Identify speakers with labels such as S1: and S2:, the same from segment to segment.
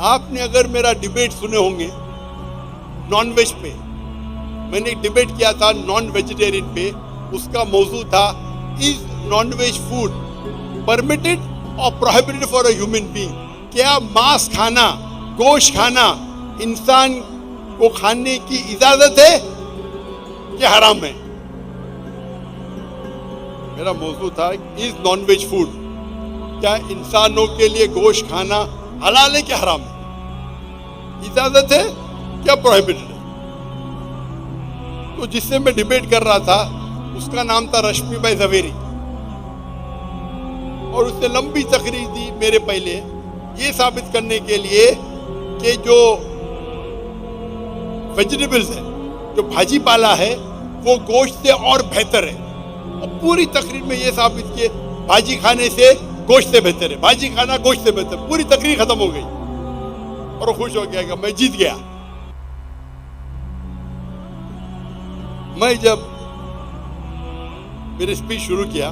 S1: आपने अगर मेरा डिबेट सुने होंगे नॉन वेज पे, मैंने एक डिबेट किया था नॉन वेजिटेरियन पे, उसका मौजू था is non veg food permitted और prohibited for a human being. क्या मांस खाना, गोश्त खाना इंसान को खाने की इजाजत है कि हराम है? मेरा मौजू था इज नॉन वेज फूड, क्या इंसानों के लिए गोश्त खाना हलाल है कि हराम है, इजाजत है क्या प्रोहिबिटेड है? तो जिससे मैं डिबेट कर रहा था उसका नाम था रश्मि भाई जवेरी, और उसने लंबी तकरीर दी मेरे पहले ये साबित करने के लिए कि जो वेजिटेबल्स है, जो भाजी पाला है, वो गोश्त से और बेहतर है। और पूरी तकरीर में ये साबित किए भाजी खाने से गोश्त से बेहतर है, भाजी खाना गोश्त से बेहतर। पूरी तकरीर खत्म हो गई और वो खुश हो गया कि मैं जीत गया। मैं जब मेरे स्पीच शुरू किया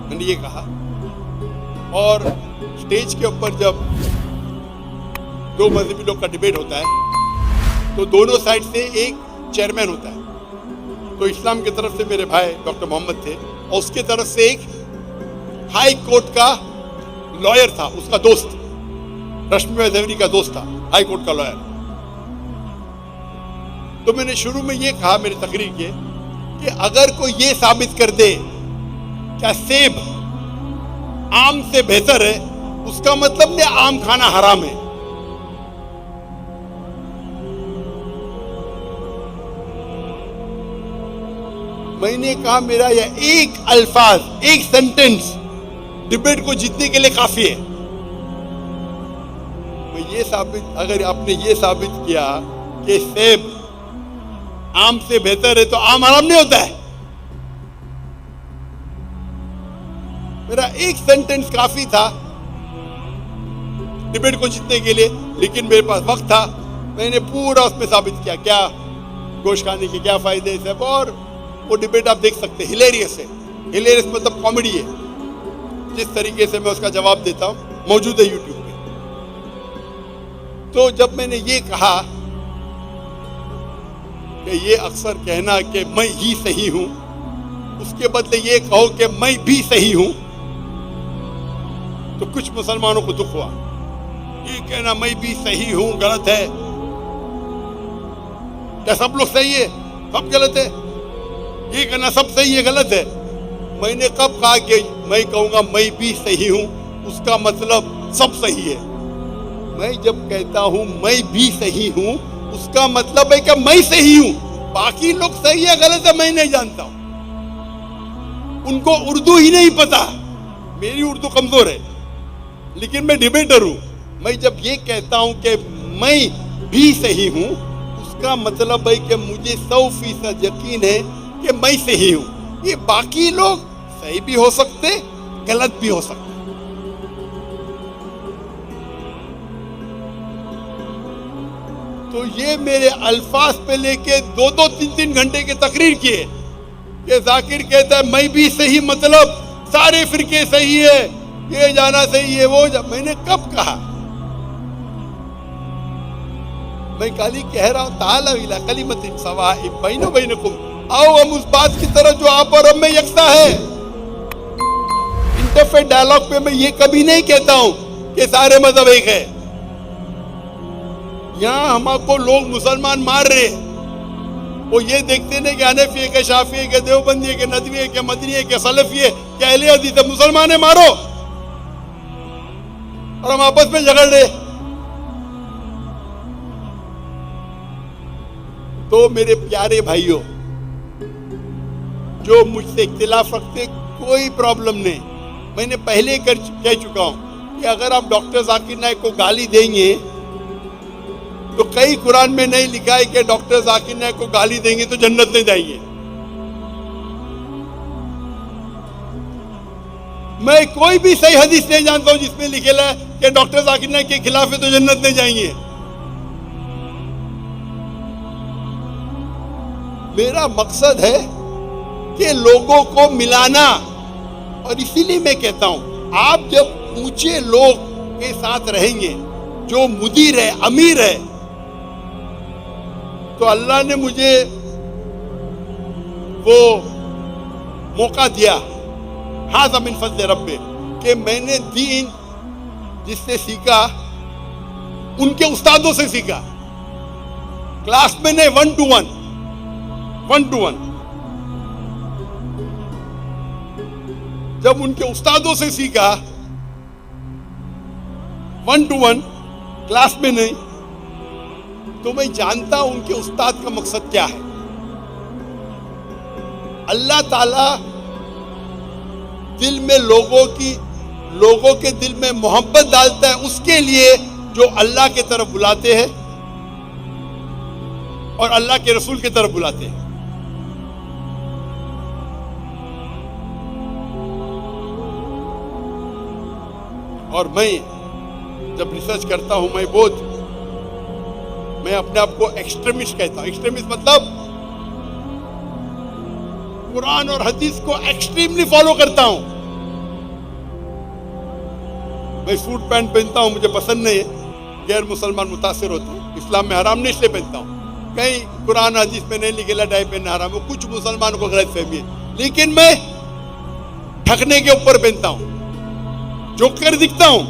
S1: मैंने ये कहा, और स्टेज के ऊपर जब दो मजहबी लोग का डिबेट होता है तो दोनों साइड से एक चेयरमैन होता है। तो इस्लाम की तरफ से मेरे भाई डॉक्टर मोहम्मद थे और उसके तरफ से एक हाई कोर्ट का लॉयर था, उसका दोस्त, रश्मि जवेरी का दोस्त था, हाई कोर्ट का लॉयर। तो मैंने शुरू में ये कहा मेरी तकरीर के कि अगर कोई ये साबित कर दे क्या सेब आम से बेहतर है, उसका मतलब नहीं आम खाना हराम है। मैंने कहा मेरा यह एक अल्फाज, एक सेंटेंस डिबेट को जीतने के लिए काफी है। मैं ये साबित, अगर आपने ये साबित किया कि सेब आम से बेहतर है तो आम हराम नहीं होता है। मेरा एक सेंटेंस काफी था डिबेट को जीतने के लिए, लेकिन मेरे पास वक्त था। मैंने पूरा उसमें साबित किया क्या गोश्त खाने के क्या फायदे हैं सब, और वो डिबेट आप देख सकते हैं, हिलेरियस है। हिलेरियस मतलब कॉमेडी है। जिस तरीके से मैं उसका जवाब देता हूं मौजूद है यूट्यूब पे। तो जब मैंने ये कहा कि ये अक्सर कहना कि मैं ही सही हूं, उसके बदले ये कहो कि मैं भी सही हूं, तो कुछ मुसलमानों को दुख हुआ। ये कहना मैं भी सही हूं गलत है, क्या सब लोग सही है, सब गलत है? ये कहना सब सही है गलत है। मैंने कब कहा कि मैं कहूंगा मैं भी सही हूं उसका मतलब सब सही है? मैं जब कहता हूं मैं भी सही हूं उसका मतलब है कि मैं सही हूं, बाकी लोग सही है गलत है मैं नहीं जानता हूं। उनको उर्दू ही नहीं पता, मेरी उर्दू कमजोर है, लेकिन मैं डिबेटर हूं। मैं जब ये कहता हूं कि मैं भी सही हूं उसका मतलब है कि मुझे 100% यकीन है कि मैं सही हूं। ये बाकी लोग सही भी हो सकते, गलत भी हो सकते। तो ये मेरे अल्फाज पे लेके 2-2, 3-3 घंटे के तकरीर किए कि जाकिर कहता है मैं भी सही मतलब सारे फिरके सही है, ये जाना सही है वो मैंने कब कहा? मैं खाली कह रहा हूं ताला इला कलिमतिन सवाइम बैनो बैनकुम, आओ हम उस बात की तरफ जो आप और हम में यकसा है। इंटरफेथ डायलॉग पे मैं ये कभी नहीं कहता हूं कि सारे मजहब एक है। यहां हमको लोग मुसलमान मार रहे, वो ये देखते नहीं कि हनफी है, के शाफी है, के देवबंदी है, के नदवी है, के मदनी है, के सलफी है, के अहले हदीस है। मुसलमान है मारो, और हम आपस में झगड़ रहे। तो मेरे प्यारे भाइयों जो मुझसे इख्तिलाफ रखते, कोई प्रॉब्लम नहीं। मैंने पहले कह चुका हूं कि अगर आप डॉक्टर जाकिर नाइक को गाली देंगे तो कई कुरान में नहीं लिखा है कि डॉक्टर जाकिर नाइक को गाली देंगे तो जन्नत नहीं जाएंगे। मैं कोई भी सही हदीस नहीं जानता हूं जिसमें लिखेला है कि डॉक्टर जाकिर नाइक के खिलाफ है तो जन्नत नहीं जाएंगे। मेरा मकसद है कि लोगों को मिलाना, और इसीलिए मैं कहता हूं आप जब ऊंचे लोग के साथ रहेंगे जो मुदीर है, अमीर है, तो अल्लाह ने मुझे वो मौका दिया, हाज़ा मिन फज़्ल रब्बे, कि मैंने दीन जिससे सीखा उनके उस्तादों से सीखा, क्लास में नहीं, 1 to 1, 1 to 1। जब उनके उस्तादों से सीखा 1 to 1, क्लास में नहीं, तो मैं जानता हूं उनके उस्ताद का मकसद क्या है। अल्लाह ताला दिल में लोगों के दिल में मोहब्बत डालता है उसके लिए जो अल्लाह के तरफ बुलाते हैं और अल्लाह के रसूल की तरफ बुलाते हैं। और मैं जब रिसर्च करता हूं, मैं अपने आप को एक्सट्रीमिस्ट कहता हूं। एक्सट्रीमिस्ट मतलब कुरान और हदीस को एक्सट्रीमली फॉलो करता हूं। मैं सूट पैंट पहनता हूं, मुझे पसंद नहीं है, गैर मुसलमान मुतासिर होते हैं, इस्लाम में हराम नहीं इसलिए पहनता हूं। कहीं कुरान हदीस में नहीं लिखेला टाई पहनना हराम है, कुछ मुसलमान को गलत फहमी है, लेकिन मैं ठगने के ऊपर पहनता हूं, जोकर दिखता हूं,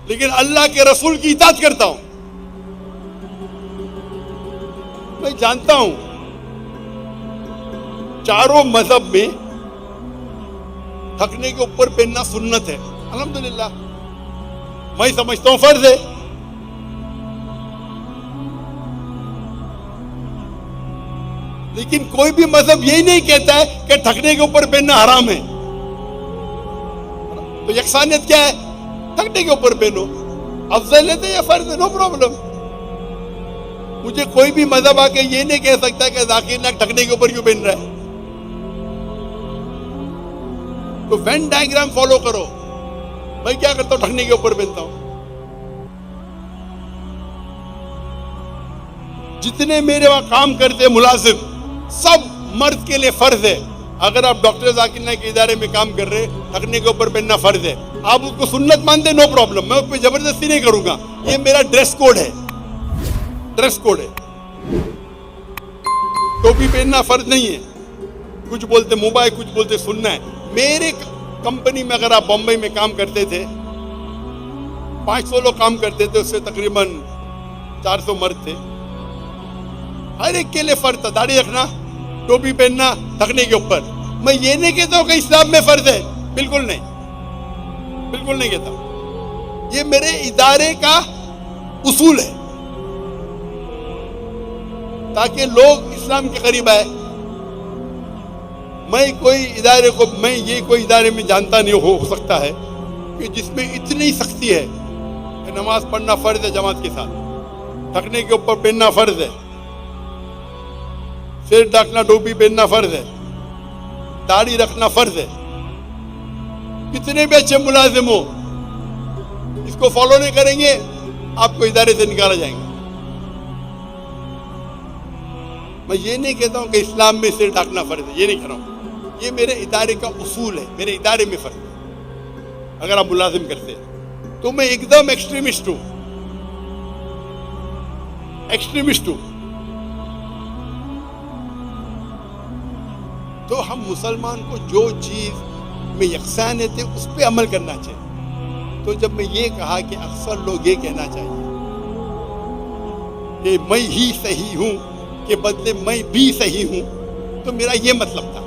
S1: लेकिन अल्लाह के रसूल की इताअत करता हूं। मैं जानता हूं चारों मजहब में ठगने के ऊपर पहनना सुन्नत है, अल्हम्दुलिल्लाह, मैं समझता हूं फर्ज है। लेकिन कोई भी मजहब यही नहीं कहता है कि ठगने के ऊपर पहनना हराम है। तो यकसानियत क्या है? ठगने के ऊपर पहनो, अफजल है तो या फर्ज है, नो प्रॉब्लम। मुझे कोई भी मजहब आके ये नहीं कह सकता कि जाकिर नायक ठगने के ऊपर क्यों पहन रहा है। तो वेन डायग्राम फॉलो करो। मैं क्या करता हूं? ठगने के ऊपर पहनता हूं। जितने मेरे वहां काम करते मुलाजिम, सब मर्द के लिए फर्ज है। अगर आप डॉक्टर जाकिर नायक के इदारे में काम कर रहे, ठगने के ऊपर पहनना फर्ज है। आप उसको सुन्नत मानते, नो प्रॉब्लम, मैं उस पर जबरदस्ती नहीं करूंगा। ये मेरा ड्रेस कोड है, ड्रेस कोड है। टोपी पहनना फर्ज नहीं है। कुछ बोलते मुबाह, कुछ बोलते सुन्ना है। मेरे कंपनी में अगर आप बॉम्बे में काम करते थे, 500 लोग काम करते थे, उससे तकरीबन 400 मर्द थे। हर एक के लिए फर्ज था दाढ़ी रखना, टोपी पहनना, ठगने के ऊपर। मैं ये नहीं कहता हूं कि इस्लाम में फर्ज है, बिल्कुल नहीं, बिल्कुल नहीं कहता। ये मेरे इदारे का उसूल है ताकि लोग इस्लाम के करीब आए। मैं ये कोई इदारे में जानता नहीं हो सकता है कि जिसमें इतनी सख्ती है कि नमाज पढ़ना फर्ज है जमात के साथ, ठगने के ऊपर पहनना फर्ज है, सिर ढकना, टोपी पहनना फर्ज है, दाढ़ी रखना फर्ज है। कितने भी अच्छे मुलाजिम हो, इसको फॉलो नहीं करेंगे, आपको इदारे से निकाला जाएंगे। मैं ये नहीं कहता हूं कि इस्लाम में सिर ढकना फर्ज है, ये नहीं कह रहा हूं। ये मेरे इदारे का उसूल है, मेरे इदारे में फर्ज है। अगर आप मुलाजिम करते हैं तो मैं एकदम एक्सट्रीमिस्ट हूं, एक्सट्रीमिस्ट हूं। तो हम मुसलमान को जो चीज में यकसानियत है उस पर अमल करना चाहिए। तो जब मैं ये कहा कि अक्सर लोग ये कहना चाहिए कि मैं ही सही हूं के बदले मैं भी सही हूं, तो मेरा ये मतलब था।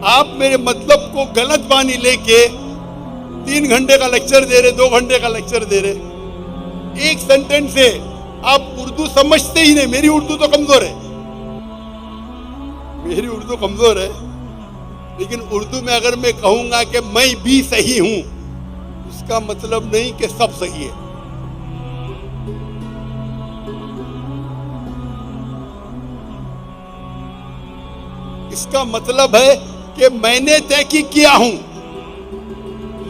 S1: आप मेरे मतलब को गलत मानी लेके 3 घंटे का लेक्चर दे रहे, 2 घंटे का लेक्चर दे रहे, एक सेंटेंस से आप उर्दू समझते ही नहीं। मेरी उर्दू तो कमजोर है, मेरी उर्दू कमजोर है, लेकिन उर्दू में अगर मैं कहूंगा कि मैं भी सही हूं, उसका मतलब नहीं कि सब सही है। इसका मतलब है कि मैंने तहकीक किया हूं,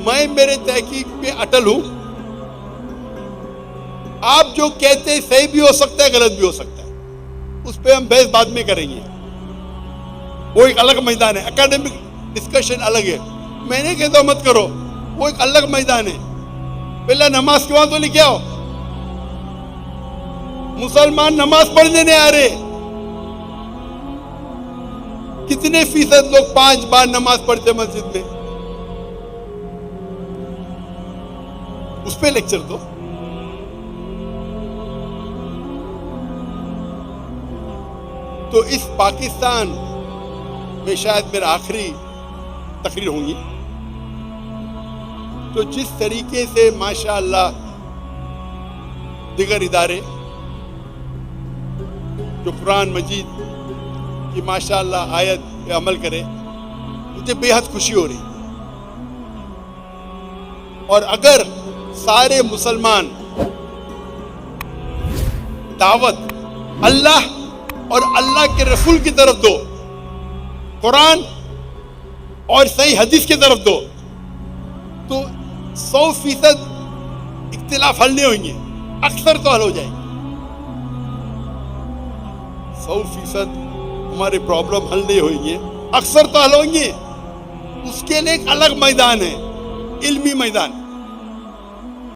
S1: मैं मेरे तहकीक पे अटल हूं। आप जो कहते हैं सही भी हो सकता है, गलत भी हो सकता है, उस पर हम बहस बाद में करेंगे, वो एक अलग मैदान है। एकेडमिक डिस्कशन अलग है। मैंने कहता मत करो, वो एक अलग मैदान है। पहले नमाज के वहां तो लेके आओ। मुसलमान नमाज पढ़ने नहीं आ रहे। कितने फीसद लोग 5 बार नमाज पढ़ते मस्जिद में? उस पे लेक्चर दो। तो इस पाकिस्तान में शायद मेरा आखिरी तकरीर होंगी। तो जिस तरीके से माशाअल्लाह दिगर इदारे जो कुरान मजीद की माशाअल्लाह आयत पे अमल करे, मुझे बेहद खुशी हो रही। और अगर सारे मुसलमान दावत अल्लाह और अल्लाह के रसूल की तरफ दो, कुरान और सही हदीस की तरफ दो, तो 100% इख्तिलाफ हल नहीं होंगे, अक्सर तो हल हो जाएंगे। 100% हमारे प्रॉब्लम हल नहीं होंगे, अक्सर तो हल होंगे। उसके लिए एक अलग मैदान है, इल्मी मैदान।